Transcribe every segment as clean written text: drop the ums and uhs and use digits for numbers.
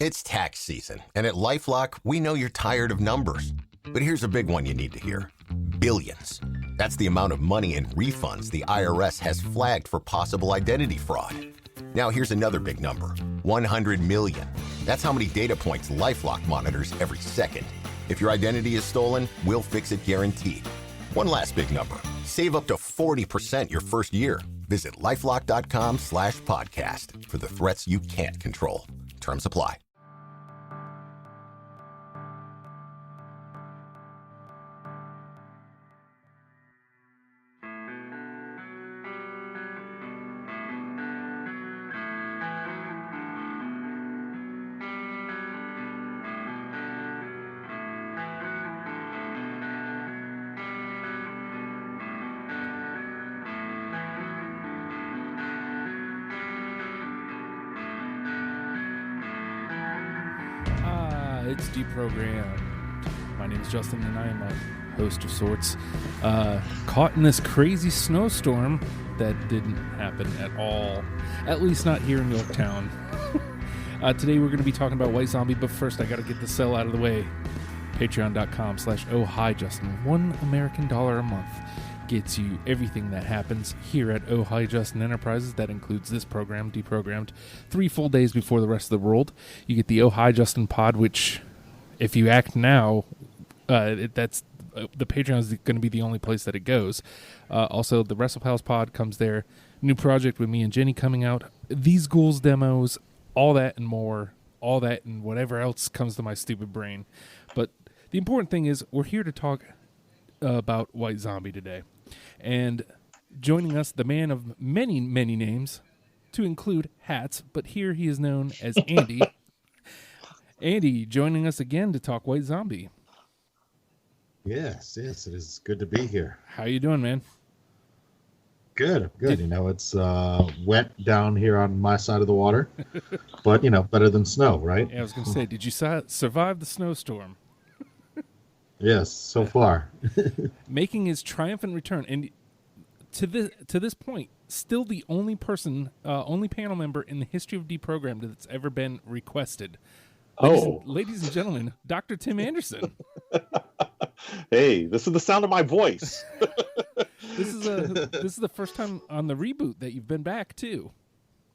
It's tax season, and at LifeLock, we know you're tired of numbers. But here's a big one you need to hear. Billions. That's the amount of money in refunds the IRS has flagged for possible identity fraud. Now here's another big number. 100 million. That's how many data points LifeLock monitors every second. If your identity is stolen, we'll fix it guaranteed. One last big number. Save up to 40% your first year. Visit lifelock.com/podcast for the threats you can't control. Terms apply. It's deprogrammed. My name is Justin, and I am a host of sorts. Caught in this crazy snowstorm that didn't happen at all. At least not here in Yorktown. Today we're going to be talking about White Zombie, but first I got to get the sell out of the way. Patreon.com/OhHiJustin. $1 American a month gets you everything that happens here at Oh Hi Justin Enterprises. That includes this program, Deprogrammed, 3 full days before the rest of the world. You get the Oh Hi Justin pod, which, if you act now, that's the Patreon is going to be the only place that it goes. Also, the WrestlePals pod comes there. New project with me and Jenny coming out. These Ghouls demos, all that and more. All that and whatever else comes to my stupid brain. But the important thing is we're here to talk about White Zombie today. And joining us, the man of many, many names, to include hats, but here he is known as Andy. Andy, joining us again to talk White Zombie. Yes, it is good to be here. How you doing, man? Good. You know, it's wet down here on my side of the water, but, better than snow, right? Yeah, I was going to say, did you survive the snowstorm? Yes, so far. Making his triumphant return, and to this point, still the only person, only panel member in the history of Deprogrammed that's ever been requested. Ladies and gentlemen, Dr. Tim Anderson. Hey, this is the sound of my voice. This is the first time on the reboot that you've been back too.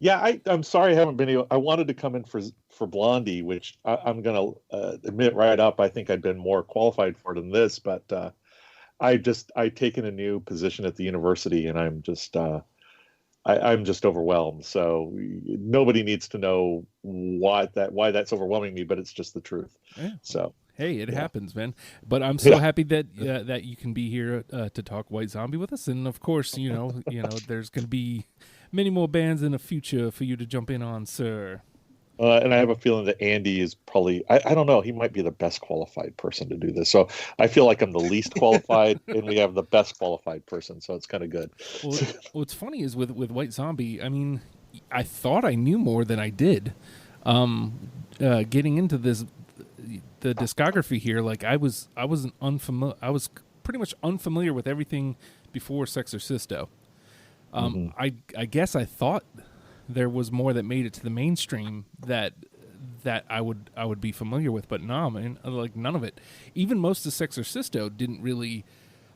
Yeah, I'm sorry I haven't been able. I wanted to come in for Blondie, which I'm going to admit right up. I think I'd been more qualified for it than this, but I've taken a new position at the university, and I'm just overwhelmed. So nobody needs to know why that's overwhelming me, but it's just the truth. Yeah. So. Hey, it happens, man. But I'm so happy that that you can be here to talk White Zombie with us, and of course, there's going to be many more bands in the future for you to jump in on, sir. And I have a feeling that Andy is probably, I don't know, he might be the best qualified person to do this. So I feel like I'm the least qualified, and we have the best qualified person, so it's kind of good. Well, what's funny is with White Zombie, I mean, I thought I knew more than I did. Getting into the discography here, like I was pretty much unfamiliar with everything before Sexorcisto. I guess I thought there was more that made it to the mainstream that I would be familiar with, but no, man, like none of it. Even most of Sexorcisto didn't really,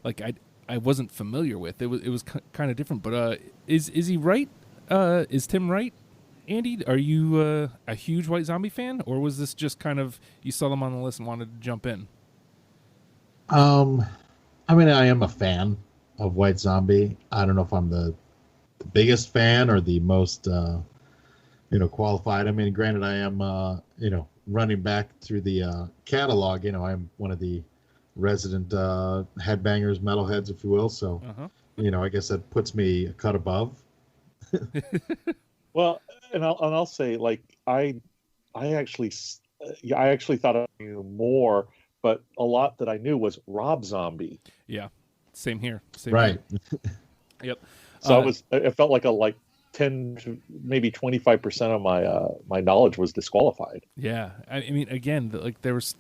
like I wasn't familiar with. It was kind of different. But is he right? Is Tim right? Andy, are you a huge White Zombie fan, or was this just kind of you saw them on the list and wanted to jump in? I mean, I am a fan of White Zombie. I don't know if I'm the biggest fan or the most, qualified. I mean, granted, I am, running back through the catalog. I'm one of the resident headbangers, metalheads, if you will. So, I guess that puts me a cut above. Well, and I'll say, like, I actually thought I knew more, but a lot that I knew was Rob Zombie. Yeah, same here. Right. Yep. So it felt like 10 to maybe 25% of my knowledge was disqualified. Yeah, I mean, again, there was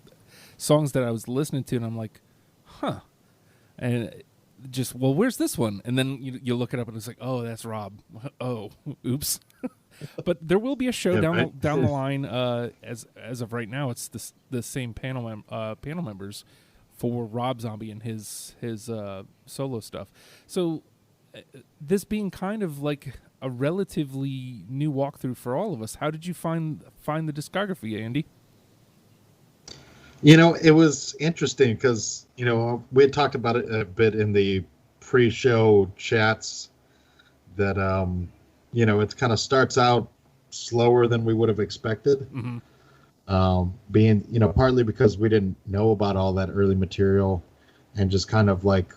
songs that I was listening to, and I'm like, huh, and just, well, where's this one? And then you look it up, and it's like, oh, that's Rob. Oh, oops. But there will be a show Yeah, down right. down the line. As of right now, it's the same panel members for Rob Zombie and his solo stuff. So this being kind of like a relatively new walkthrough for all of us, how did you find the discography, Andy? It was interesting because, we had talked about it a bit in the pre-show chats that, it kind of starts out slower than we would have expected. Being, partly because we didn't know about all that early material, and just kind of like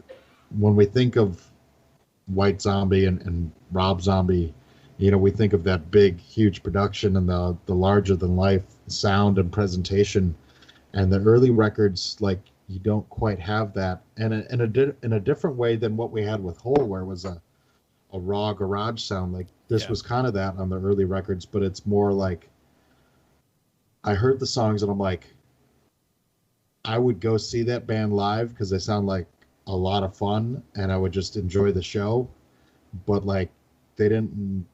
when we think of White Zombie and Rob Zombie, we think of that big, huge production and the larger than life sound and presentation. And the early records, like, you don't quite have that, and in a different way than what we had with Hole, where it was a raw garage sound. Like this was kind of that on the early records, but it's more like I heard the songs and I'm like, I would go see that band live because they sound like a lot of fun, and I would just enjoy the show. But like, they didn't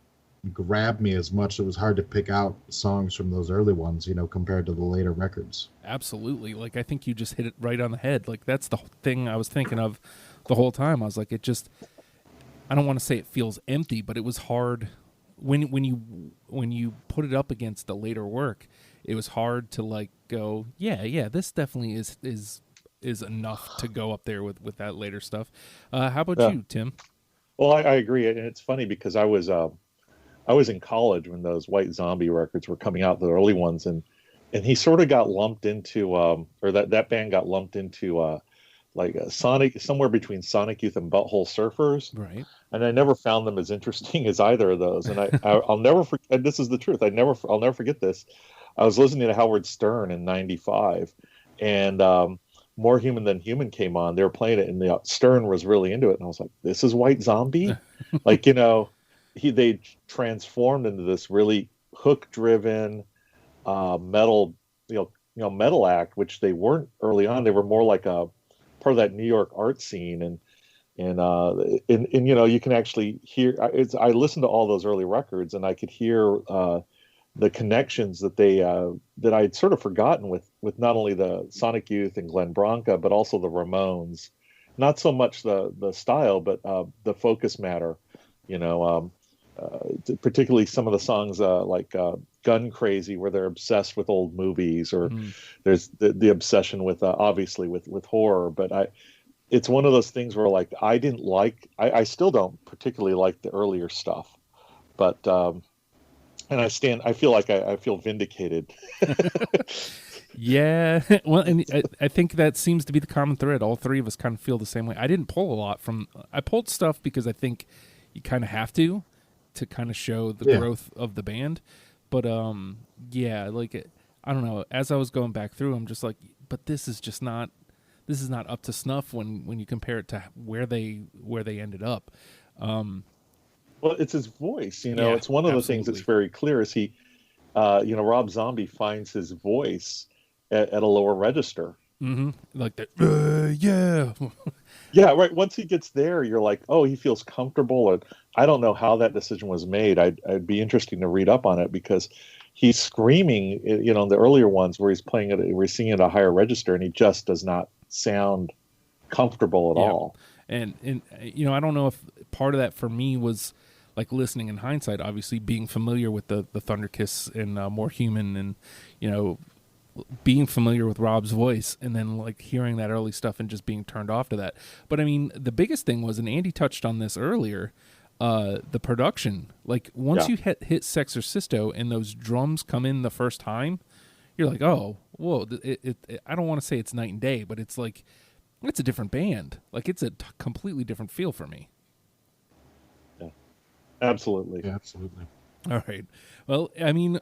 grab me as much. It was hard to pick out songs from those early ones, compared to the later records. Absolutely. Like, I think you just hit it right on the head. Like, that's the thing I was thinking of the whole time. I was like, I don't want to say it feels empty, but it was hard when you put it up against the later work. It was hard to like go, yeah, this definitely is enough to go up there with that later stuff. How about you, Tim? Well, I agree, and it's funny because I was in college when those White Zombie records were coming out, the early ones, and he sort of got lumped into, or that band got lumped into like Sonic, somewhere between Sonic Youth and Butthole Surfers, right? And I never found them as interesting as either of those. And I'll never forget. And this is the truth. I'll never forget this. I was listening to Howard Stern in '95, and More Human Than Human came on. They were playing it, and Stern was really into it. And I was like, "This is White Zombie," like they transformed into this really hook-driven metal, metal act, which they weren't early on. They were more like a part of that New York art scene, and you can actually hear. I listened to all those early records, and I could hear the connections that that I'd sort of forgotten with not only the Sonic Youth and Glenn Branca, but also the Ramones. Not so much the style, but the focus matter. Particularly some of the songs like Gun Crazy, where they're obsessed with old movies, or there's the obsession with obviously with horror. But it's one of those things where like I still don't particularly like the earlier stuff, but and I feel like I feel vindicated. Yeah, well, and I think that seems to be the common thread. All three of us kind of feel the same way. I didn't pull a lot I pulled stuff because I think you kind of have to kind of show the growth of the band. But like I don't know. As I was going back through, I'm just like, but this is not up to snuff when you compare it to where they ended up. Well, it's his voice. It's one of the things that's very clear is he, Rob Zombie finds his voice at a lower register. Mm-hmm. Like that. Yeah. Yeah, right. Once he gets there, you're like, oh, he feels comfortable. And I don't know how that decision was made. I'd be interesting to read up on it because he's screaming, in the earlier ones where he's playing it, we're singing at a higher register, and he just does not sound comfortable at all. And I don't know if part of that for me was like listening in hindsight, obviously being familiar with the Thunder Kiss and More Human, and being familiar with Rob's voice, and then like hearing that early stuff and just being turned off to that. But I mean, the biggest thing was, and Andy touched on this earlier, the production. Like once you hit Sexorcisto and those drums come in the first time, you're like, oh, whoa! I don't want to say it's night and day, but it's like it's a different band. Like it's a completely different feel for me. Yeah, absolutely. Yeah, absolutely. All right. Well, I mean,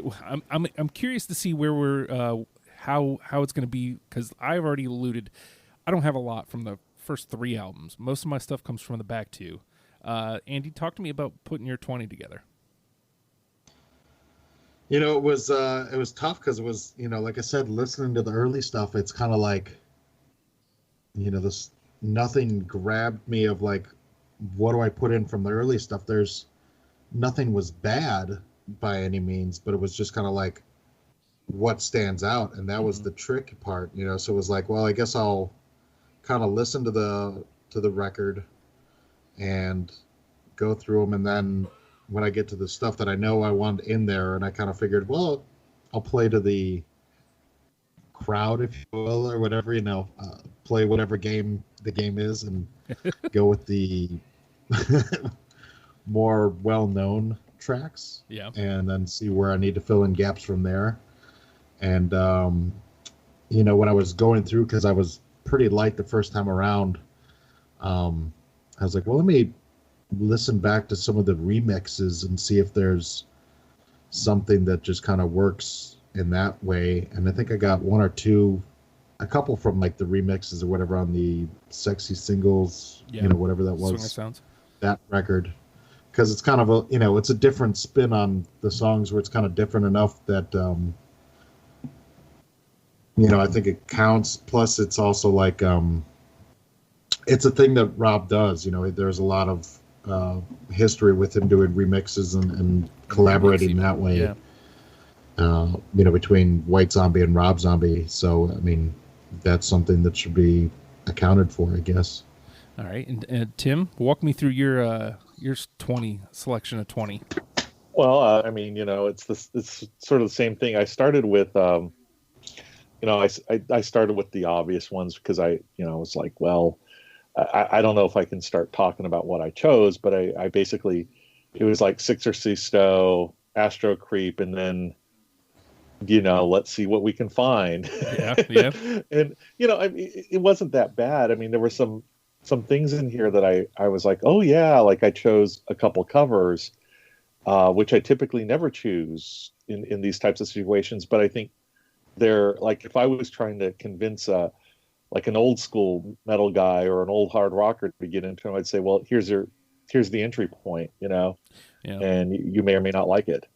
I'm curious to see where we're how it's going to be, because I've already alluded. I don't have a lot from the first 3 albums. Most of my stuff comes from the back 2. Andy, talk to me about putting your 20 together. It was tough because it was, like I said, listening to the early stuff, it's kind of like, this nothing grabbed me of like, what do I put in from the early stuff? There's nothing was bad by any means, but it was just kind of like what stands out, and that was the trick part, you know. So it was like, well, I guess I'll kind of listen to the record and go through them, and then when I get to the stuff that I know I want in there, and I kind of figured, well, I'll play to the crowd, if you will, or whatever, you know, play whatever game the game is, and go with the more well-known tracks, Yeah. and then see where I need to fill in gaps from there. And you know, when I was going through, because I was pretty light the first time around, I was like, well, let me listen back to some of the remixes and see if there's something that just kind of works in that way. And I think I got one or two, a couple from like the remixes or whatever on the Sexy Singles, Yeah. you know, whatever that was, Swinger Sounds. that record. Because it's kind of a, you know, it's a different spin on the songs where it's kind of different enough that, you know, I think it counts. Plus, it's also like, it's a thing that Rob does. You know, there's a lot of history with him doing remixes and collaborating that way. Yeah. You know, between White Zombie and Rob Zombie. So, I mean, that's something that should be accounted for, I guess. All right, and Tim, walk me through your 20 selection of 20. Well, I mean, you know, it's sort of the same thing. I started with, you know, I started with the obvious ones because I was like, well, I don't know if I can start talking about what I chose, but I basically, it was like Sixercisto, Astro Creep, and then, you know, let's see what we can find. Yeah. And, you know, I mean, it wasn't that bad. I mean, there were some things in here that I was like, oh yeah, like I chose a couple covers, which I typically never choose in these types of situations. But I think they're like, if I was trying to convince like an old school metal guy or an old hard rocker to get into them, I'd say, well, here's the entry point, you know, and you may or may not like it.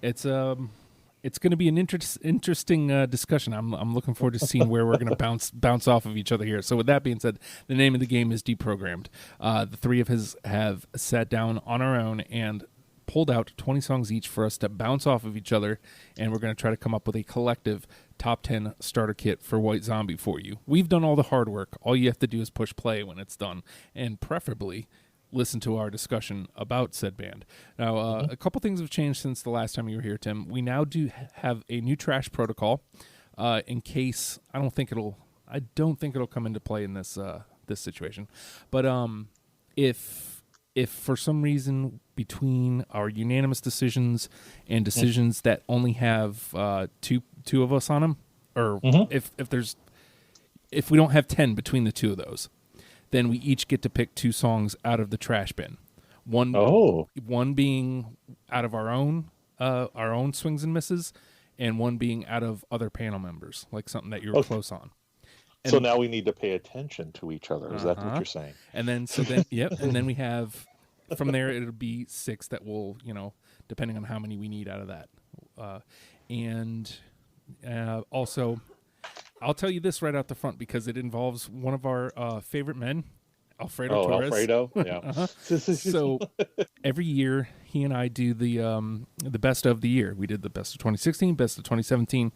It's going to be an interesting discussion. I'm looking forward to seeing where we're going to bounce off of each other here. So with that being said, the name of the game is Deprogrammed. The three of us have sat down on our own and pulled out 20 songs each for us to bounce off of each other, and we're going to try to come up with a collective top 10 starter kit for White Zombie for you. We've done all the hard work. All you have to do is push play when it's done, and preferably listen to our discussion about said band. Now, a couple things have changed since the last time you were here, Tim. We now do have a new trash protocol in case I don't think it'll come into play in this situation. But if for some reason between our unanimous decisions and decisions that only have two of us on them, or if we don't have 10 between the two of those, then we each get to pick two songs out of the trash bin. One being out of our own swings and misses, and one being out of other panel members, like something that you were close on. And so now we need to pay attention to each other. Is that what you're saying? And then yep. And then we have from there it'll be 6 that will, you know, depending on how many we need out of that. Also, I'll tell you this right out the front because it involves one of our favorite men, Alfredo Torres. Alfredo, yeah. So every year he and I do the best of the year. We did the best of 2016, best of 2017,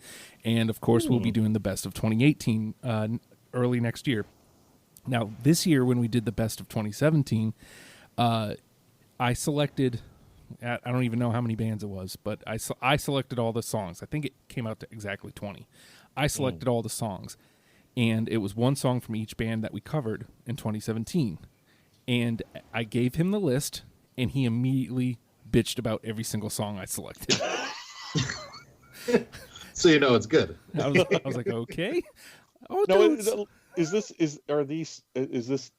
and of course we'll be doing the best of 2018 early next year. Now this year when we did the best of 2017, I selected. I don't even know how many bands it was, but I selected all the songs. I think it came out to exactly 20. I selected all the songs, and it was one song from each band that we covered in 2017. And I gave him the list, and he immediately bitched about every single song I selected. So you know it's good. I was like, okay. Oh no, is this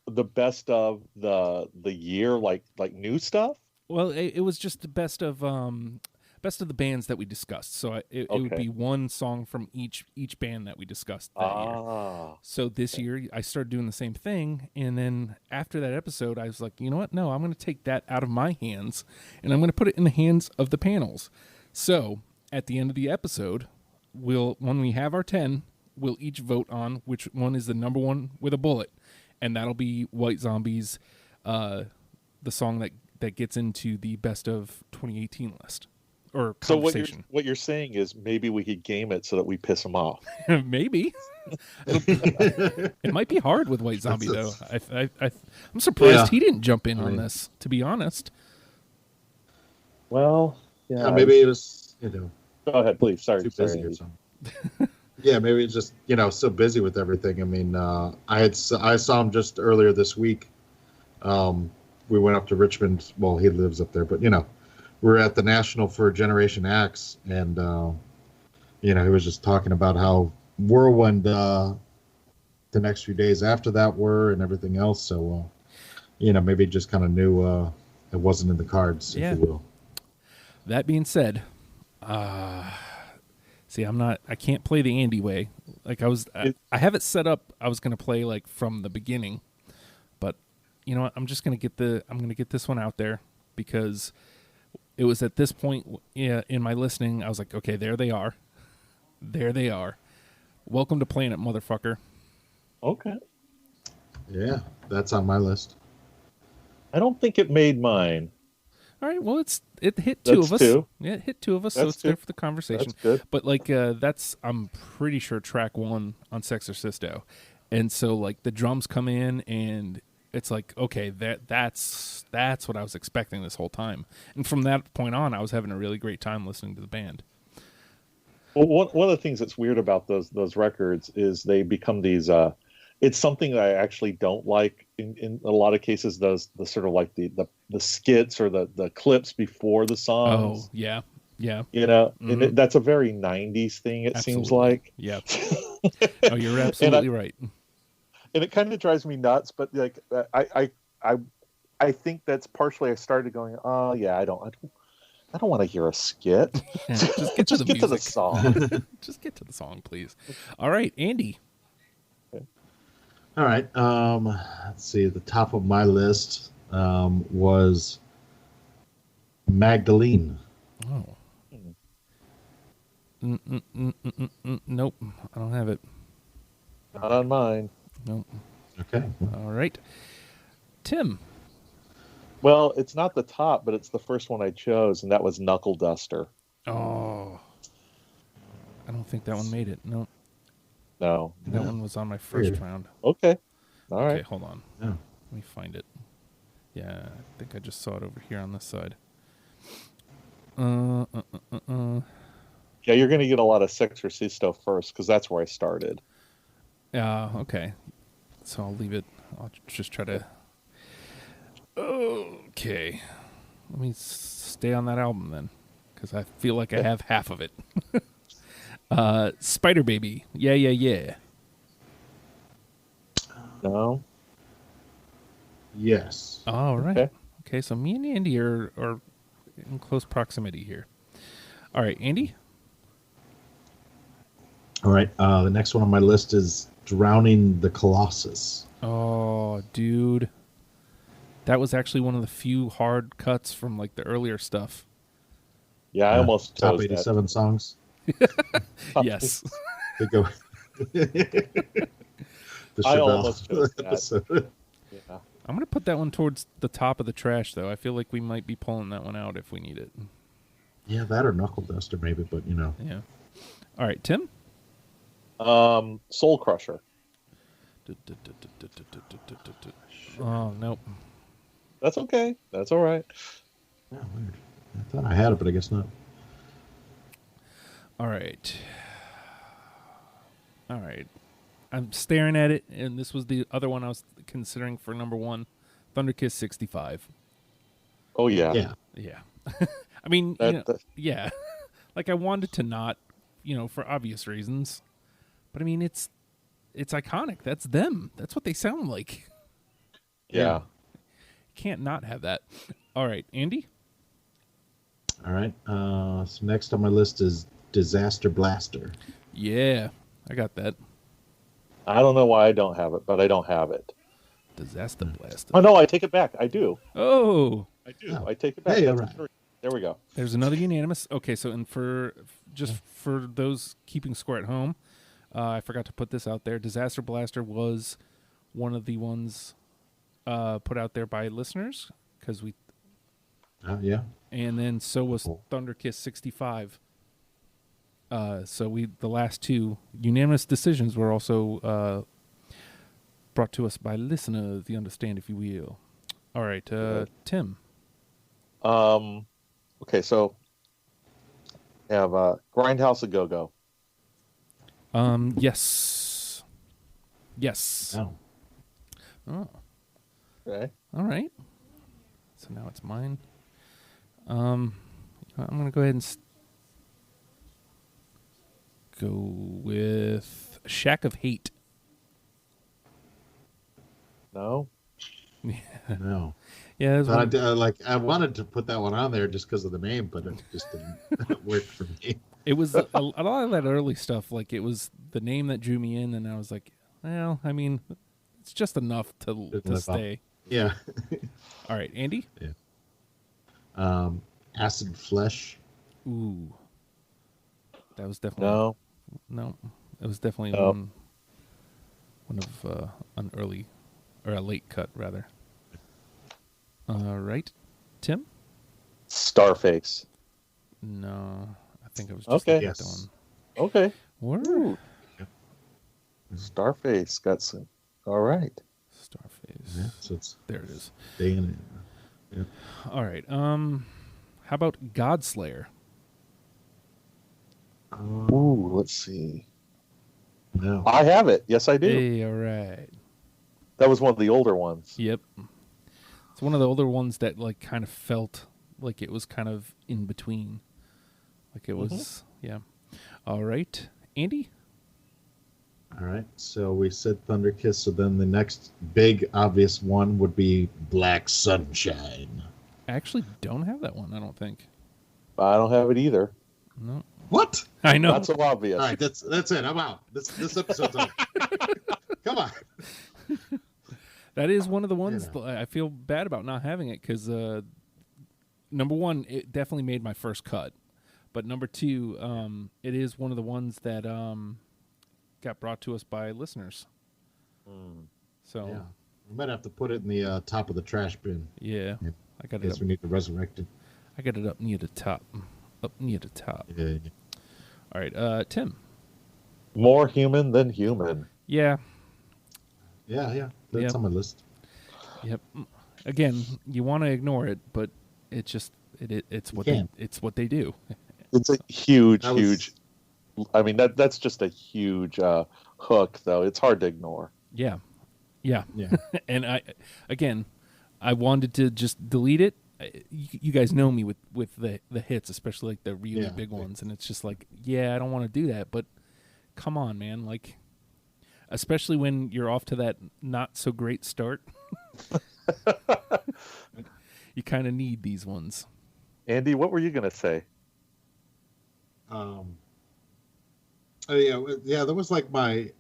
the best of the year, like new stuff? Well, it was just the best of the bands that we discussed. So it would be one song from each band that we discussed that year. So this year I started doing the same thing, and then after that episode, I was like, you know what? No, I'm going to take that out of my hands, and I'm going to put it in the hands of the panels. So at the end of the episode, when we have our 10, we'll each vote on which one is the number one with a bullet, and that'll be White Zombie's the song that that gets into the best of 2018 list or So conversation. what you're saying is maybe we could game it so that we piss them off. Maybe it might be hard with White Zombie though. I'm surprised Yeah. he didn't jump in on this. To be honest, Well, yeah. maybe it was, Go ahead, please. Sorry, too sorry. busy or Andy. something. Yeah, maybe it's just so busy with everything. I mean, I saw him just earlier this week. We went up to Richmond. Well, he lives up there, but we're at the National for Generation X, and he was just talking about how whirlwind the next few days after that were and everything else. So, maybe just kind of knew it wasn't in the cards, if you will. that being said, see, I can't play the Andy way. Like I have it set up. I was going to play like from the beginning, but you know what? I'm going to get this one out there because it was at this point in my listening. I was like, okay, there they are. There they are. Welcome to Planet, motherfucker. Okay. Yeah, that's on my list. I don't think it made mine. All right, well, it hit two of us. Two. Yeah, it hit two of us, so That's it's there two. for the conversation. That's good. But like, I'm pretty sure track 1 on Sexorcisto, and so like the drums come in, and it's like, okay, that's what I was expecting this whole time. And from that point on, I was having a really great time listening to the band. Well, one of the things that's weird about those records is they become these. It's something that I actually don't like in a lot of cases. The sort of like the skits or the clips before the songs. Oh yeah. And that's a very '90s thing. It seems like. Yeah. Oh, you're absolutely right. And it kind of drives me nuts. But like I think that's partially I started going, oh yeah, I don't want to hear a skit. Just get to the music. To the song. Just get to the song, please. All right, Andy. All right. Let's see. At the top of my list was Magdalene. Oh. Nope, I don't have it. Not on mine. Nope. Okay. All right, Tim. Well, it's not the top, but it's the first one I chose, and that was Knuckle Duster. Oh, I don't think that one made it. No, No. that one was on my first Weird. round. Okay. All Okay, right. hold on. Yeah. Let me find it. Yeah, I think I just saw it over here on this side. Yeah, you're going to get a lot of Sexorcisto first, because that's where I started. Okay. So I'll leave it. I'll just try to. Okay. Let me stay on that album then, because I feel like I have half of it. Spider Baby. Yeah. No? Yes. All right. Okay. Okay, so me and Andy are in close proximity here. All right, Andy? All right. The next one on my list is Drowning the Colossus. Oh, dude. That was actually one of the few hard cuts from like the earlier stuff. Yeah, I almost top chose 87 songs. Yes. They go. The I Chevelle almost chose that. episode. Yeah. I'm going to put that one towards the top of the trash, though. I feel like we might be pulling that one out if we need it. Yeah, that or Knuckle Duster maybe, but Yeah. All right, Tim? Soul Crusher. Oh, nope. That's okay. That's all right. Yeah, weird. I thought I had it, but I guess not. All right. I'm staring at it, and this was the other one I was considering for number 1, Thunderkiss 65. Oh, yeah. Yeah. Yeah. I mean, yeah. Like, I wanted to not, for obvious reasons. But, I mean, it's iconic. That's them. That's what they sound like. Yeah. Can't not have that. All right, Andy? All right. So next on my list is Disaster Blaster. Yeah, I got that. I don't know why I don't have it, but I don't have it. Disaster Blaster. Oh, no, I take it back. I do. Oh, I do. Oh. I take it back. Hey, That's all right. 3. There we go. there's another unanimous. Okay, so and for those keeping score at home, I forgot to put this out there. Disaster Blaster was one of the ones put out there by listeners because Yeah. And then so was Cool. Thunderkiss 65. So the last two unanimous decisions were also brought to us by listeners. You understand, if you will. All right, Tim. Okay, so we have Grindhouse a Go Go. Yes. Yes. No. Oh, Okay. all right. So now it's mine. I'm gonna go ahead and go with Shack of Hate. No. No. Yeah, it was But one- I wanted to put that one on there just because of the name, but it just didn't work for me. it was a lot of that early stuff. Like, it was the name that drew me in, and I was like, well, I mean, it's just enough to Didn't live up. stay. Yeah. All right, Andy. Acid Flesh. Ooh, that was definitely No. It was definitely No. one of an early or a late cut rather. All right, Tim. Starface. No, I think I was just Okay. looking at the Yes. one. Okay. Word. Ooh. Starface got some. All right. Starface. Yeah, so it's There it is. staying in. All right. How about Godslayer? Ooh, let's see. No. I have it. Yes, I do. Hey, all right. That was one of the older ones. Yep. It's one of the older ones that like kind of felt like it was kind of in between. Like it was, yeah. All right, Andy. All right. So we said Thunderkiss. So then the next big obvious one would be Black Sunshine. I actually don't have that one. I don't think. I don't have it either. No, What? I know. Not so obvious. All right. That's it. I'm out. This episode's over. Come on. That is one of the ones You that I feel bad about not having it because number one, it definitely made my first cut, but number two, it is one of the ones that got brought to us by listeners. So Yeah. We might have to put it in the top of the trash bin. yeah, Yeah. I got I it. guess we need to resurrect it. I got it up near the top. Up near the top. Yeah. All right, Tim. More human than human. Yeah. Yeah. That's Yep. on my list. Yep. Again, you want to ignore it, but it's just it's what can't. it's what they do. It's a huge, That was- huge. I mean, that's just a huge hook, though. It's hard to ignore. Yeah. Yeah. And I wanted to just delete it. You guys know me with the hits, especially like the really Yeah. big ones, and it's just like, yeah, I don't want to do that, but come on, man, like, especially when you're off to that not so great start, you kind of need these ones. Andy, what were you going to say? Yeah, that was like my,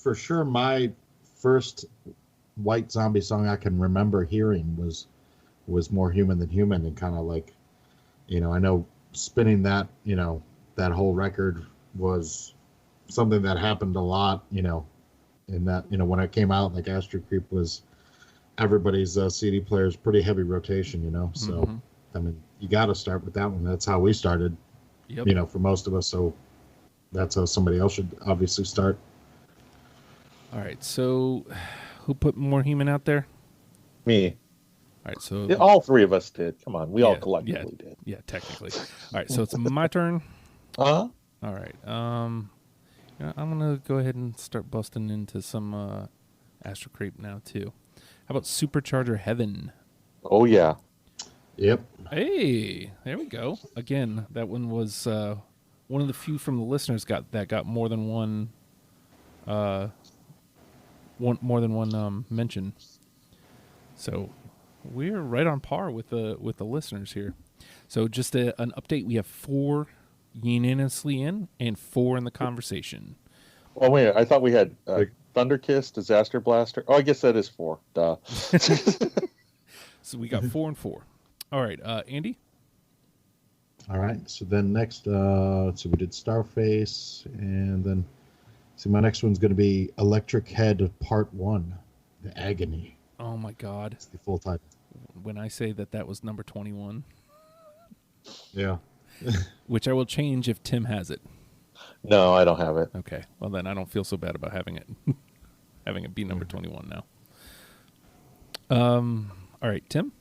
for sure, my first White Zombie song I can remember hearing was More Human Than Human, and kind of like, I know spinning that, that whole record was something that happened a lot, in that, when it came out, like Astro Creep was everybody's CD player's pretty heavy rotation, so Mhm. I mean, you got to start with that one. That's how we started, Yep. for most of us. So that's how somebody else should obviously start. All right, so who put More Human out there? Me. All right, so Yeah, all three of us did. Come on, we all Yeah, collectively did. yeah, technically. All right, so it's my turn. Huh? All right. I'm gonna go ahead and start busting into some Astro Creep now too. How about Supercharger Heaven? Oh yeah. Yep. Hey, there we go. Again, that one was one of the few from the listeners got more than one mention. So we're right on par with the listeners here. So just an update: we have 4 unanimously in and 4 in the conversation. Oh wait, I thought we had Like- Thunderkiss, Disaster Blaster. Oh, I guess that is 4. Duh. So we got 4 and 4. All right, Andy. All right. So then next, so we did Starface, and then my next one's going to be Electric Head Part 1, The Agony. Oh my God, It's the full title. when I say that was number 21, Yeah. which I will change if Tim has it. No, I don't have it. Okay. Well, then I don't feel so bad about having it having it be number 21 now. All right, Tim.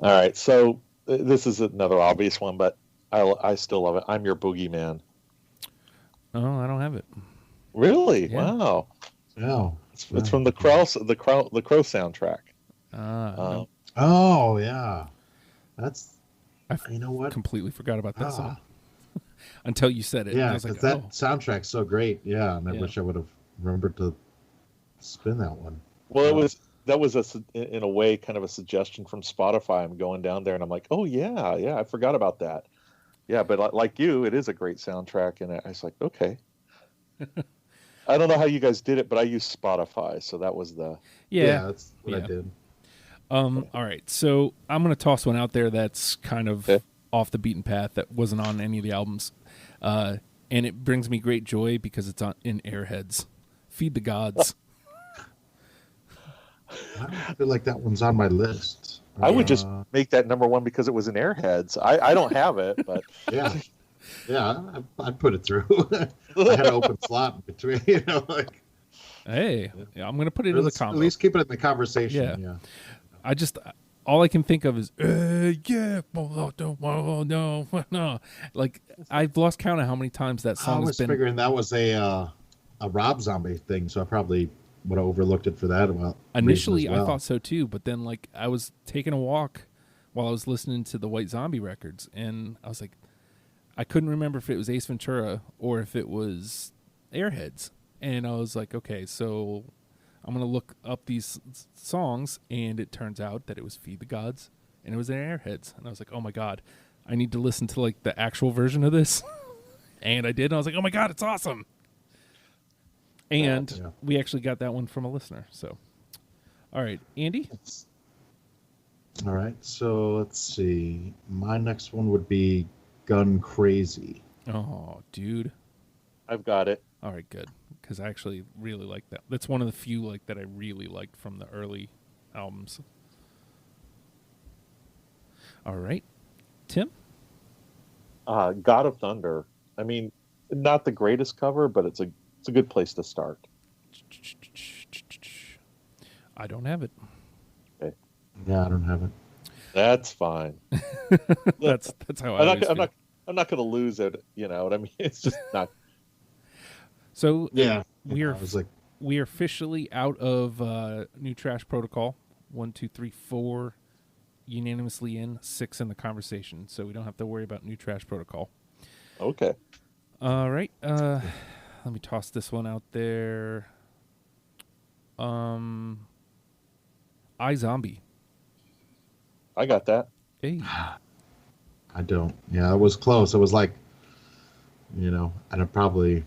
All right, so this is another obvious one, but I still love it. I'm Your Boogeyman. Oh, I don't have it. Really? Yeah. Wow. Yeah. It's from the Crow soundtrack. No. Oh yeah. That's. I You know what? completely forgot about that song until you said it. Yeah, and I was because like, that soundtrack's so great. Yeah, and I Yeah. wish I would have remembered to spin that one. Well, that was in a way kind of a suggestion from Spotify. I'm going down there and I'm like, oh yeah, I forgot about that. Yeah, but like you, it is a great soundtrack, and I was like, okay. I don't know how you guys did it, but I used Spotify, so that was the yeah. That's what I did. All right, so I'm gonna toss one out there that's kind of Okay. off the beaten path that wasn't on any of the albums, and it brings me great joy because it's in Airheads. Feed the Gods. I don't feel like that one's on my list. I would just make that number one because it was in Airheads. I don't have it, but yeah, I'd put it through. I had an open slot in between, like. Hey, yeah, I'm gonna put it in the At combo. least keep it in the conversation. Yeah. Yeah. All I can think of is no. Like I've lost count of how many times that I song has was been. figuring that was a Rob Zombie thing, so I probably would have overlooked it for that. Initially, reason as well. I thought so too, but then like I was taking a walk while I was listening to the White Zombie records, and I was like, I couldn't remember if it was Ace Ventura or if it was Airheads, and I was like, okay, so I'm gonna look up these songs, and it turns out that it was Feed the Gods, and it was in Airheads, and I was like, oh my god, I need to listen to like the actual version of this, and I did, and I was like, oh my god, it's awesome. And we actually got that one from a listener. So, all right, Andy. All right, so let's see. My next one would be Gun Crazy. Oh, dude. I've got it. All right, good, because I actually really like that. That's one of the few like that I really liked from the early albums. All right, Tim. God of Thunder. I mean, not the greatest cover, but it's a good place to start. I don't have it. Okay. Yeah, I don't have it. That's fine. That's how I always feel. I'm not going to lose it. You know what I mean? It's just not. So Yeah, we are I was like, we are officially out of New Trash Protocol. 1, 2, 3, 4 unanimously in, 6 in the conversation. So we don't have to worry about New Trash Protocol. Okay. All right. Let me toss this one out there. iZombie. I got that. Hey. I don't. Yeah, it was close. It was like, and I probably,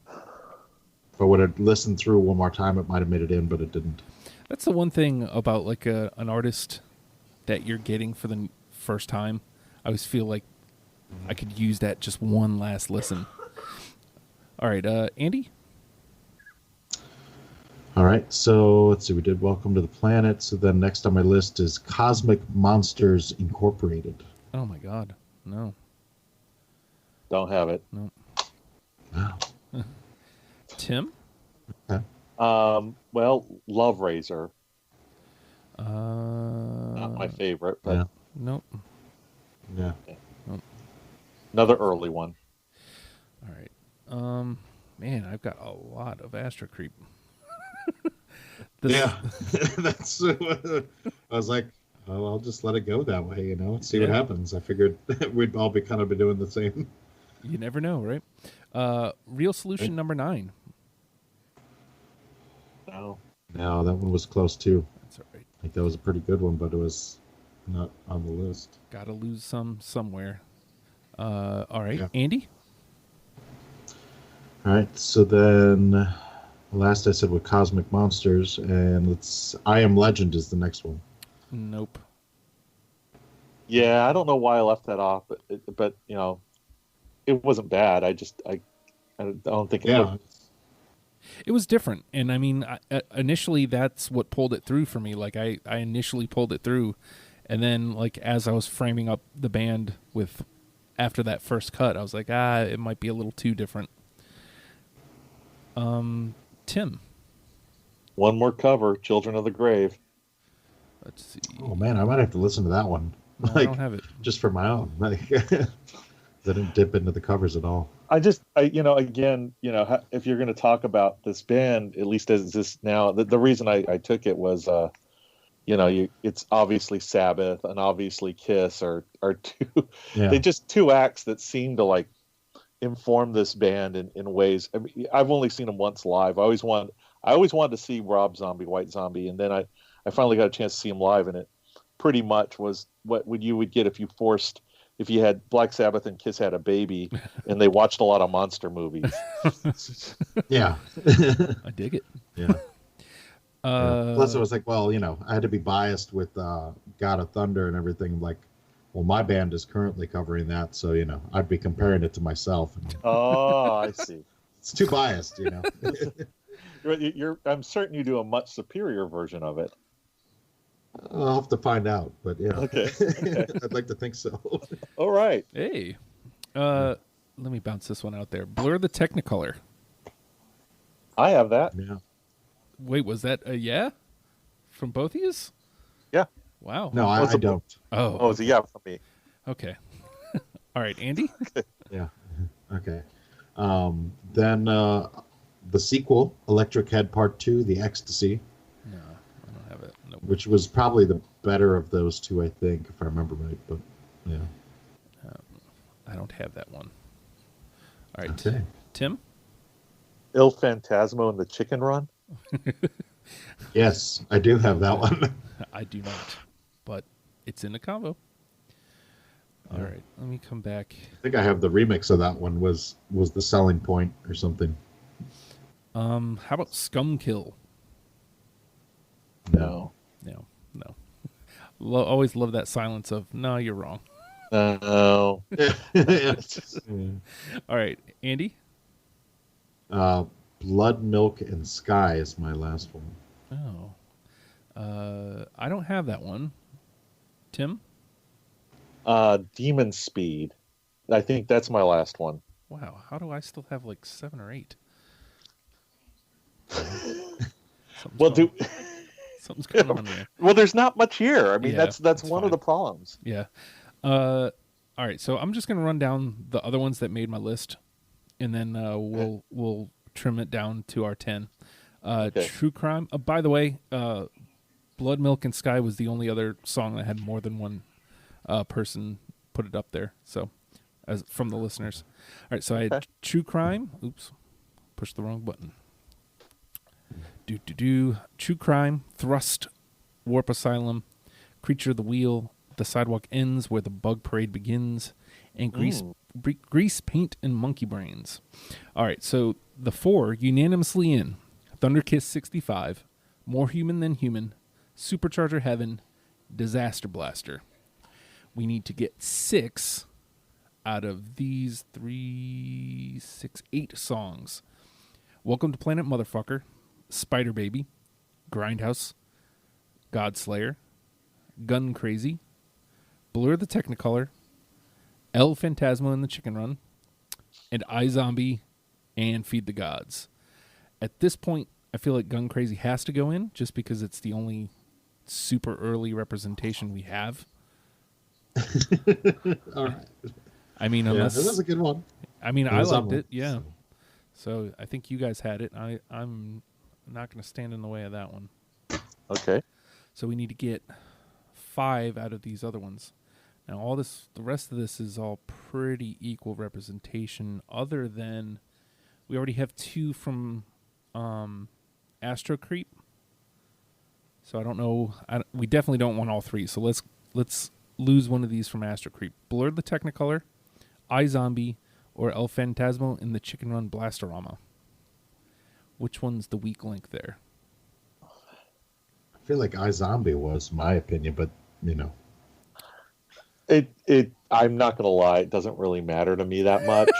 if I would have listened through one more time, it might have made it in, but it didn't. That's the one thing about like an artist that you're getting for the first time. I always feel like I could use that just one last listen. All right, Andy? All right, so let's see. We did Welcome to the Planet. So then next on my list is Cosmic Monsters Incorporated. Oh, my God. No. Don't have it. No. Wow. Tim? Okay. Well, Love Razor. Not Not my favorite, but Yeah. Nope. Yeah. another early one. All right. Man, I've got a lot of Astro Creep. Yeah. That's. I was like, well, I'll just let it go that way, and see what happens. I figured we'd all be kind of doing the same. You never know, right? Real Solution number 9. No. No, that one was close too. That's all right. I think that was a pretty good one, but it was not on the list. Got to lose some somewhere. All right, Yeah. Andy? All right, so then last I said with Cosmic Monsters, and I Am Legend is the next one. Nope. Yeah, I don't know why I left that off, but it wasn't bad. I don't think it Yeah, It was different, and I mean, initially that's what pulled it through for me. Like I initially pulled it through, and then like as I was framing up the band with after that first cut, I was like, it might be a little too different. Tim. One more cover, Children of the Grave. Let's see. Oh man, I might have to listen to that one. No, I don't have it. Just for my own. Like, I didn't dip into the covers at all. Again, if you're going to talk about this band, at least as this now, the reason I took it was, it's obviously Sabbath and obviously Kiss are two, they just two acts that seem to like inform this band in ways. I mean, I've only seen them once live. I always wanted to see Rob Zombie, White Zombie, and then I finally got a chance to see him live, and it pretty much was what you would get if you had Black Sabbath and Kiss had a baby and they watched a lot of monster movies. Yeah. I dig it. Yeah. Plus it was like, well, I had to be biased with God of Thunder and everything. Like, well, my band is currently covering that, so I'd be comparing it to myself. Oh, I see. It's too biased, I'm certain you do a much superior version of it. I'll have to find out, but yeah. Okay. I'd like to think so. All right. Hey, let me bounce this one out there. Blur the Technicolor. I have that. Yeah. Wait, was that a yeah from both of you? Yeah. Wow. No, I don't. Oh, it's a yeah from me. Okay. All right, Andy. Yeah. Okay. Then the sequel, Electric Head Part 2, The Ecstasy. No, I don't have it. Nope. Which was probably the better of those two, I think, if I remember right. But yeah. I don't have that one. All right. Okay. Tim? Il Fantasmo and the Chicken Run? Yes, I do have that one. I do not, but it's in the combo. All right, let me come back. I think I have the remix of that one was the selling point or something. How about Scum Kill? No. Always love that silence of, no, you're wrong. No. All right, Andy? Blood, Milk, and Sky is my last one. Oh. I don't have that one. Tim? Demon Speed. I think that's my last one. Wow, how do I still have like 7 or 8? Something's going on there. Well, there's not much here. I mean, Yeah, that's one of the problems. Yeah. All right, so I'm just going to run down the other ones that made my list, and then we'll trim it down to our 10. Okay. True Crime. By the way, Blood, Milk, and Sky was the only other song that had more than one person put it up there. So, as from the listeners. All right, so I had True Crime. Oops, pushed the wrong button. True Crime, Thrust, Warp Asylum, Creature of the Wheel, The Sidewalk Ends Where the Bug Parade Begins, and Grease Paint, and Monkey Brains. All right, so the 4 unanimously in: Thunderkiss 65, More Human Than Human, Supercharger Heaven, Disaster Blaster. We need to get 6 out of these 8 songs. Welcome to Planet Motherfucker, Spider Baby, Grindhouse, Godslayer, Gun Crazy, Blur the Technicolor, El Phantasmo and the Chicken Run, and iZombie and Feed the Gods. At this point, I feel like Gun Crazy has to go in just because it's the only super early representation we have. All right. I mean, unless that was a good one. I mean, I liked it. So. Yeah. So I think you guys had it. I'm not going to stand in the way of that one. Okay. So we need to get 5 out of these other ones. Now, the rest of this is all pretty equal representation, other than we already have 2 from Astro Creep. So I don't know. We definitely don't want all 3. So let's lose one of these from Astro Creep. Blur the Technicolor, iZombie, or El Phantasmo in the Chicken Run Blastorama. Which one's the weak link there? I feel like iZombie was my opinion, but I'm not gonna lie, it doesn't really matter to me that much.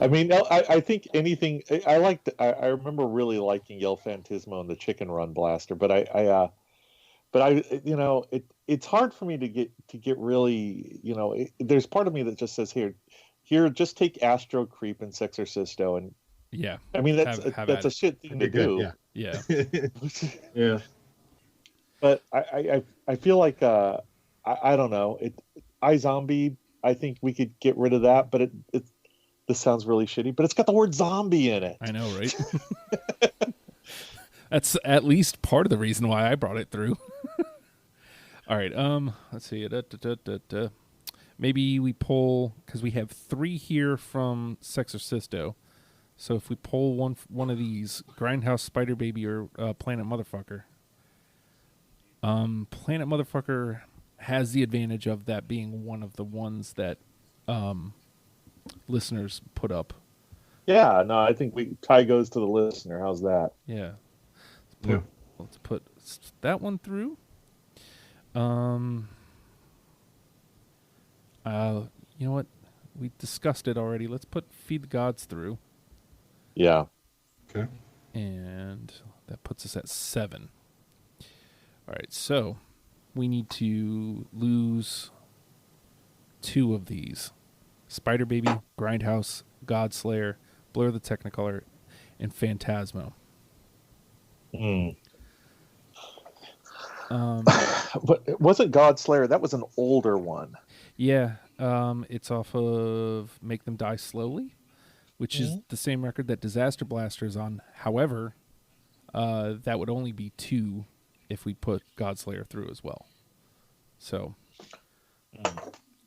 I mean, I think anything. I liked. I remember really liking El Phantasmo and the Chicken Run Blaster, but it's hard for me to get really, there's part of me that just says here, just take Astro Creep and Sexorcisto, and Yeah. I mean Have that's at a it. shit thing to Good, do. yeah. Yeah. Yeah. But I feel like I don't know, iZombie. I think we could get rid of that, but this sounds really shitty, but it's got the word zombie in it. I know, right? That's at least part of the reason why I brought it through. All right. Let's see. Maybe we pull, because we have 3 here from Sexorcisto. So if we pull one of these, Grindhouse, Spider Baby, or Planet Motherfucker. Planet Motherfucker has the advantage of that being one of the ones that listeners put up. Yeah, no, I think tie goes to the listener. How's that? Yeah. Yeah. Let's put that one through. You know what? We discussed it already. Let's put Feed the Gods through. Yeah. Okay. And that puts us at 7. All right, so we need to lose 2 of these. Spider Baby, Grindhouse, Godslayer, Blur the Technicolor, and Phantasmo. But it wasn't Godslayer. That was an older one. Yeah, it's off of Make Them Die Slowly, which is the same record that Disaster Blaster is on. However, that would only be 2 if we put Godslayer through as well. So,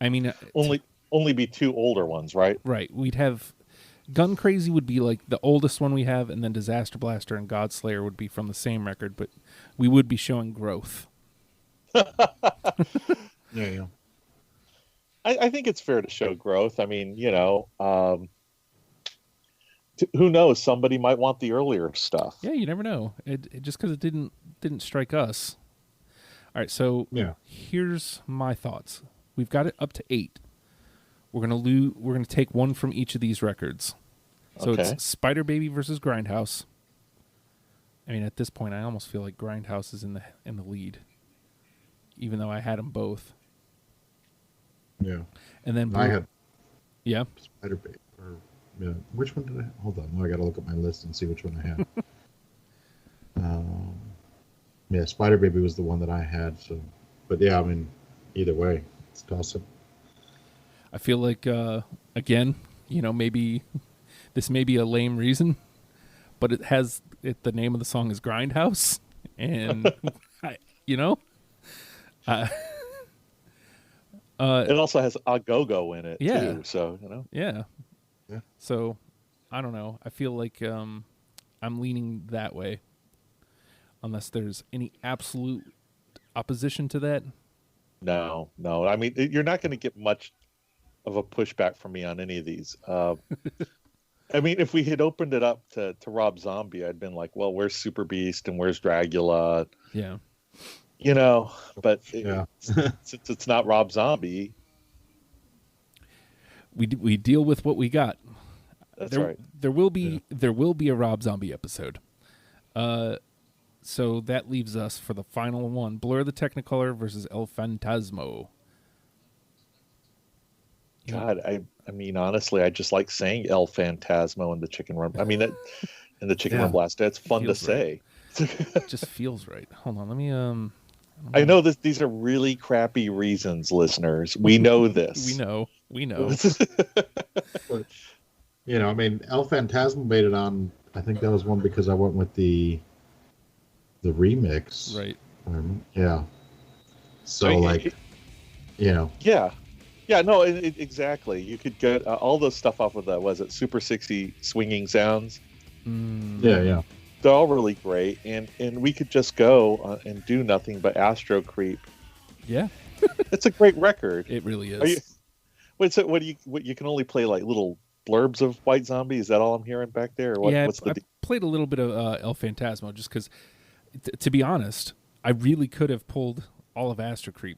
I mean, only be 2 older ones, right? Right. We'd have Gun Crazy would be like the oldest one we have, and then Disaster Blaster and Godslayer would be from the same record, but we would be showing growth. Yeah. I think it's fair to show growth. I mean, who knows? Somebody might want the earlier stuff. Yeah, you never know. It just because it didn't strike us. All right, so here's my thoughts. We've got it up to 8. We're gonna take 1 from each of these records. So it's Spider Baby versus Grindhouse. I mean, at this point, I almost feel like Grindhouse is in the lead, even though I had them both. Yeah. And then I had Spider Baby. Yeah. Which one did I? Hold on. Now I got to look at my list and see which one I had. Spider Baby was the one that I had. So, but yeah, I mean, either way, it's toss-up. I feel like again, maybe this may be a lame reason, but the name of the song is Grindhouse, and it also has Agogo in it too. So Yeah. So I don't know. I feel like I'm leaning that way, unless there's any absolute opposition to that. No. I mean, you're not going to get much of a pushback from me on any of these. I mean, if we had opened it up to Rob Zombie, I'd been like, well, where's Super Beast and where's Dragula? Yeah. But since it's not Rob Zombie, we deal with what we got. That's right. There will be a Rob Zombie episode. So that leaves us for the final one: Blur the Technicolor versus El Phantasmo. God, I mean, honestly, I just like saying El Phantasmo and the Chicken Run. I mean, and the Chicken Run Blast. It's fun to say. It just feels right. Hold on, let me I know these are really crappy reasons, listeners. We know this. We know. But, I mean, El Phantasmo made it on. I think that was one because I went with the remix. Right. Yeah. So Yeah, no, exactly. You could get all the stuff off of that. Was it Super 60 Swinging Sounds? Yeah. They're all really great, and we could just go and do nothing but Astro Creep. Yeah, it's a great record. It really is. What you can only play like little blurbs of White Zombie? Is that all I'm hearing back there? Or what, yeah, I played a little bit of El Phantasmo just because, to be honest, I really could have pulled all of Astro Creep.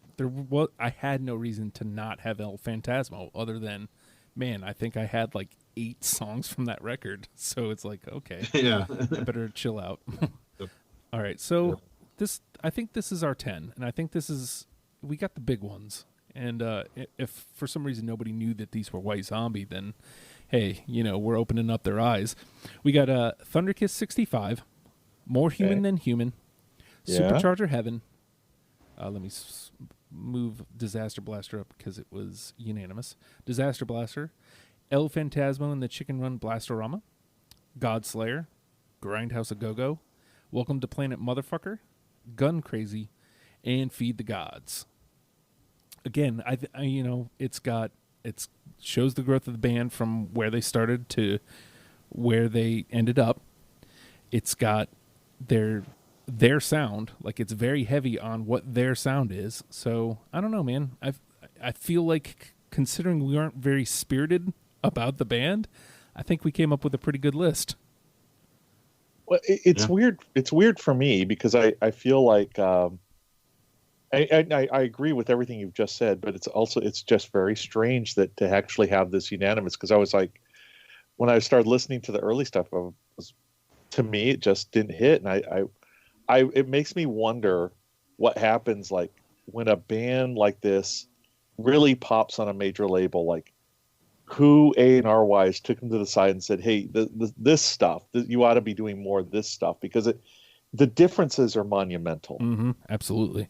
I had no reason to not have El Phantasmo other than man, I think I had like 8 songs from that record. So it's like, okay, Yeah. I better chill out. Yep. All right. So I think this is our 10. And I think we got the big ones. And if for some reason nobody knew that these were White Zombie, then hey, we're opening up their eyes. We got Thunderkiss 65, More Human Than Human, Supercharger Heaven. Let me move Disaster Blaster up because it was unanimous. Disaster Blaster, El Phantasmo and the Chicken Run Blastorama, Godslayer, Grindhouse a Go-Go, Welcome to Planet Motherfucker, Gun Crazy, and Feed the Gods. Again, I it shows the growth of the band from where they started to where they ended up. It's got their sound, like it's very heavy on what their sound is. So I don't know, man. I feel like considering we aren't very spirited about the band, I think we came up with a pretty good list. Well, it's weird. It's weird for me because I feel like I agree with everything you've just said, but it's just very strange that to actually have this unanimous, because I was like, when I started listening to the early stuff, to me it just didn't hit, and it makes me wonder what happens like when a band like this really pops on a major label, like who A&R wise took them to the side and said, hey, this stuff, you ought to be doing more of this stuff, because the differences are monumental. Mm-hmm, absolutely.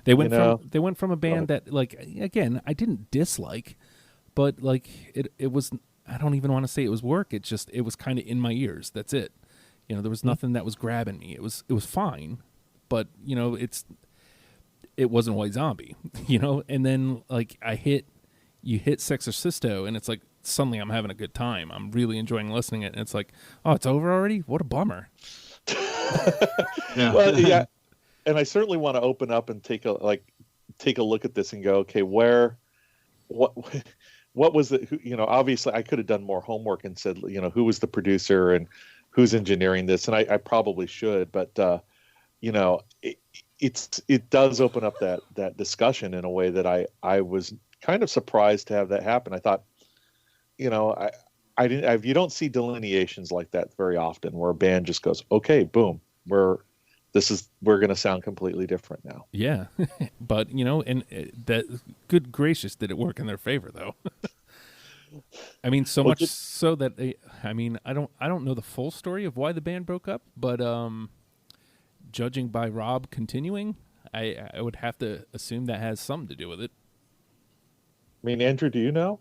They went from a band that, like, again, I didn't dislike, but like it was, I don't even want to say it was work. It was kind of in my ears. That's it. There was nothing that was grabbing me. It was fine, but it wasn't White Zombie, And then like you hit Sexorcisto, and it's like suddenly I'm having a good time. I'm really enjoying listening to it, and it's like, oh, it's over already? What a bummer. Well, yeah. And I certainly want to open up and take a look at this and go, okay, what was it? Obviously I could have done more homework and said, who was the producer and who's engineering this, and I probably should, but it does open up that discussion in a way that I was kind of surprised to have that happen. I thought, you don't see delineations like that very often, where a band just goes, okay, boom, we're going to sound completely different now. Yeah. But, and that, good gracious, did it work in their favor though? I mean, much so that I don't know the full story of why the band broke up, but judging by Rob continuing, I would have to assume that has something to do with it. I mean, Andrew, do you know?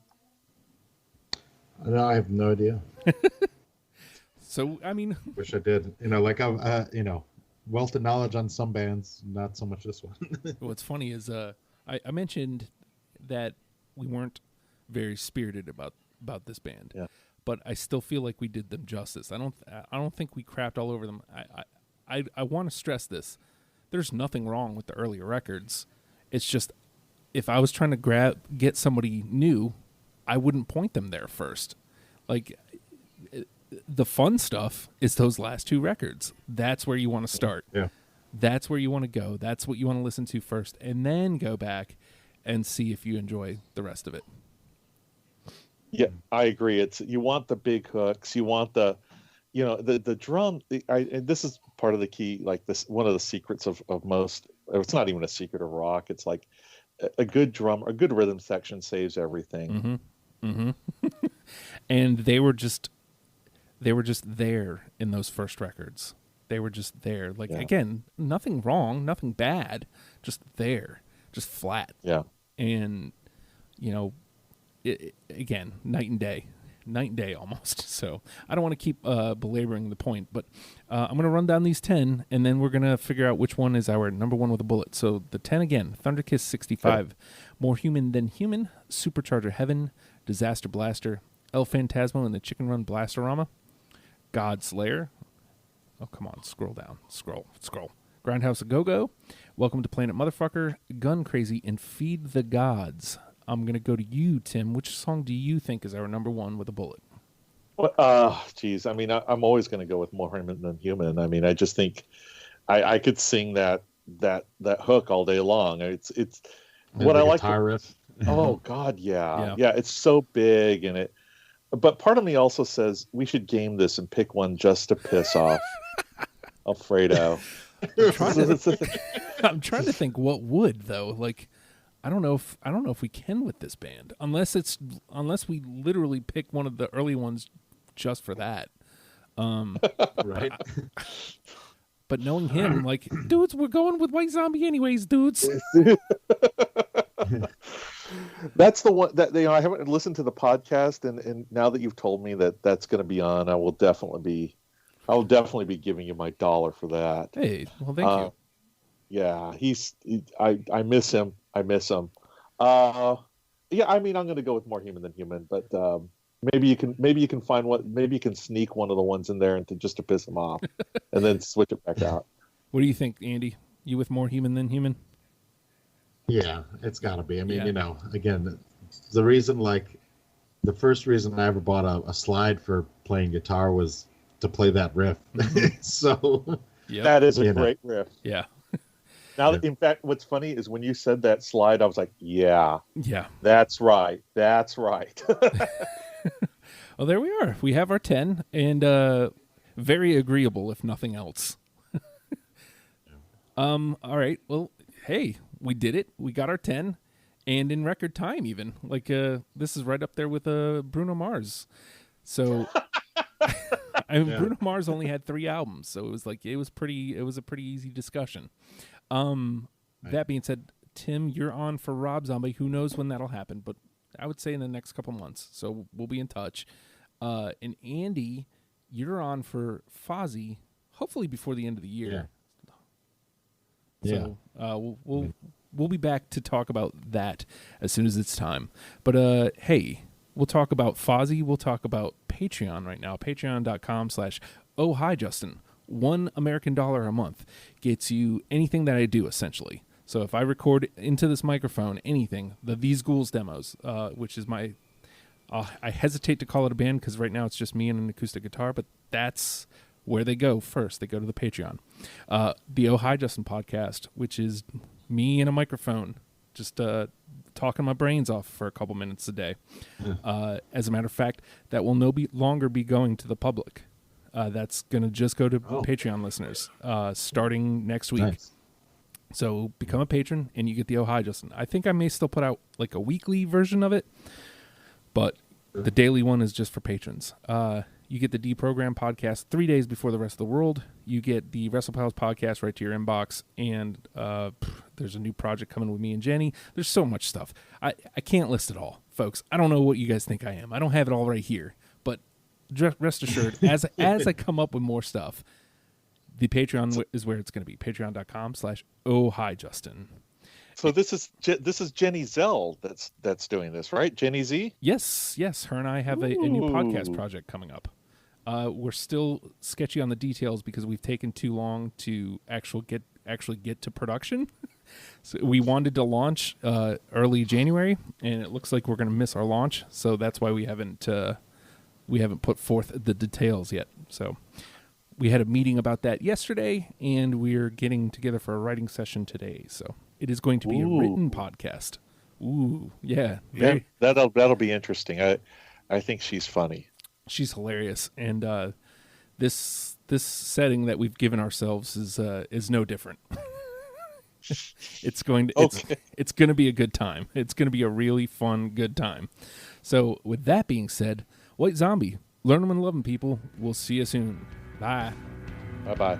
No, I have no idea. So, I mean, wish I did. Wealth of knowledge on some bands, not so much this one. What's funny is I mentioned that we weren't very spirited about this band, but I still feel like we did them justice. I don't think we crapped all over them. I want to stress this: there's nothing wrong with the earlier records. It's just if I was trying to get somebody new, I wouldn't point them there first. Like, the fun stuff is those last 2 records. That's where you want to start. Yeah. That's where you want to go. That's what you want to listen to first, and then go back and see if you enjoy the rest of it. Yeah, I agree. You want the big hooks. You want the drum. And this is part of the key. Like this, one of the secrets of most. It's not even a secret of rock. It's like a good drum, a good rhythm section saves everything. Mm-hmm. Mm-hmm. And they were just there in those first records. They were just there. Like, again, nothing wrong, nothing bad, just there, just flat. Yeah. And, again, night and day almost. So I don't want to keep belaboring the point, but I'm going to run down these 10, and then we're going to figure out which one is our number one with a bullet. So the 10 again: Thunderkiss 65, More Human Than Human, Supercharger Heaven, Disaster Blaster, El Phantasmo and the Chicken Run Blastorama, Godslayer. Oh, come on, scroll down. Scroll. Grindhouse a Go-Go, Welcome to Planet Motherfucker, Gun Crazy, and Feed the Gods. I'm going to go to you, Tim. Which song do you think is our number one with a bullet? Well, geez. I mean, I'm always going to go with More Human Than Human. I mean, I just think I could sing that hook all day long. It's what I like guitar riff. Oh God, yeah. Yeah. It's so big and it. But part of me also says we should game this and pick one just to piss off Alfredo. I'm trying to think what would though. Like, I don't know if we can with this band unless we literally pick one of the early ones just for that. Right. But knowing him, like, dudes, we're going with White Zombie anyways, dudes. That's the one that I haven't listened to the podcast, and now that you've told me that that's going to be on, I will definitely be giving you my dollar for that. Hey, well, thank you. Yeah, I miss him. Yeah, I mean, I'm going to go with More Human Than Human, but maybe you can find maybe you can sneak one of the ones in there just to piss him off, and then switch it back out. What do you think, Andy? You with More Human Than Human? Yeah, it's got to be. I mean, Yeah. Again, the first reason I ever bought a slide for playing guitar was to play that riff. So Yeah, that is a great riff. Yeah. Now, in fact, what's funny is when you said that slide, I was like, yeah, that's right. Well, there we are. We have our 10, and very agreeable, if nothing else. All right. Well, hey, we did it. We got our 10, and in record time, even. Like, this is right up there with Bruno Mars. So, Bruno Mars only had 3 albums, so it was a pretty easy discussion. That being said, Tim, you're on for Rob Zombie. Who knows when that'll happen, but I would say in the next couple months. So we'll be in touch. And Andy, you're on for Fozzy, hopefully before the end of the year. So we'll be back to talk about that as soon as it's time. But hey, we'll talk about Fozzy. We'll talk about Patreon right now. Patreon.com/Oh Hi Justin. $1 American a month gets you anything that I do, essentially. So if I record into this microphone anything, the These Ghouls demos, which is my, I hesitate to call it a band because right now it's just me and an acoustic guitar, but that's where they go first. They go to the Patreon. The Oh Hi Justin podcast, which is me and a microphone, just talking my brains off for a couple minutes a day. As a matter of fact, that will no longer be going to the public. That's going to just go to Patreon listeners starting next week. Nice. So become a patron and you get the Oh Hi Justin. I think I may still put out like a weekly version of it, but the daily one is just for patrons. You get the Deprogram podcast 3 days before the rest of the world. You get the WrestlePals podcast right to your inbox, and there's a new project coming with me and Jenny. There's so much stuff. I can't list it all, folks. I don't know what you guys think I am. I don't have it all right here, but rest assured, as I come up with more stuff, the Patreon is where it's going to be. Patreon.com/Oh Hi Justin. So this is Jenny Zell that's doing this, right? Jenny Z? Yes. Her and I have a new podcast project coming up. We're still sketchy on the details because we've taken too long to actually get to production. So we wanted to launch early January, and it looks like we're going to miss our launch. So that's why we haven't put forth the details yet. So we had a meeting about that yesterday, and we're getting together for a writing session today. So it is going to be a written podcast. Ooh, yeah. That'll be interesting. I think she's funny. She's hilarious, and this setting that we've given ourselves is no different. It's going to be a good time. It's going to be a really fun, good time. So with that being said, White Zombie, learn them and love them, people. We'll see you soon. Bye. Bye-bye.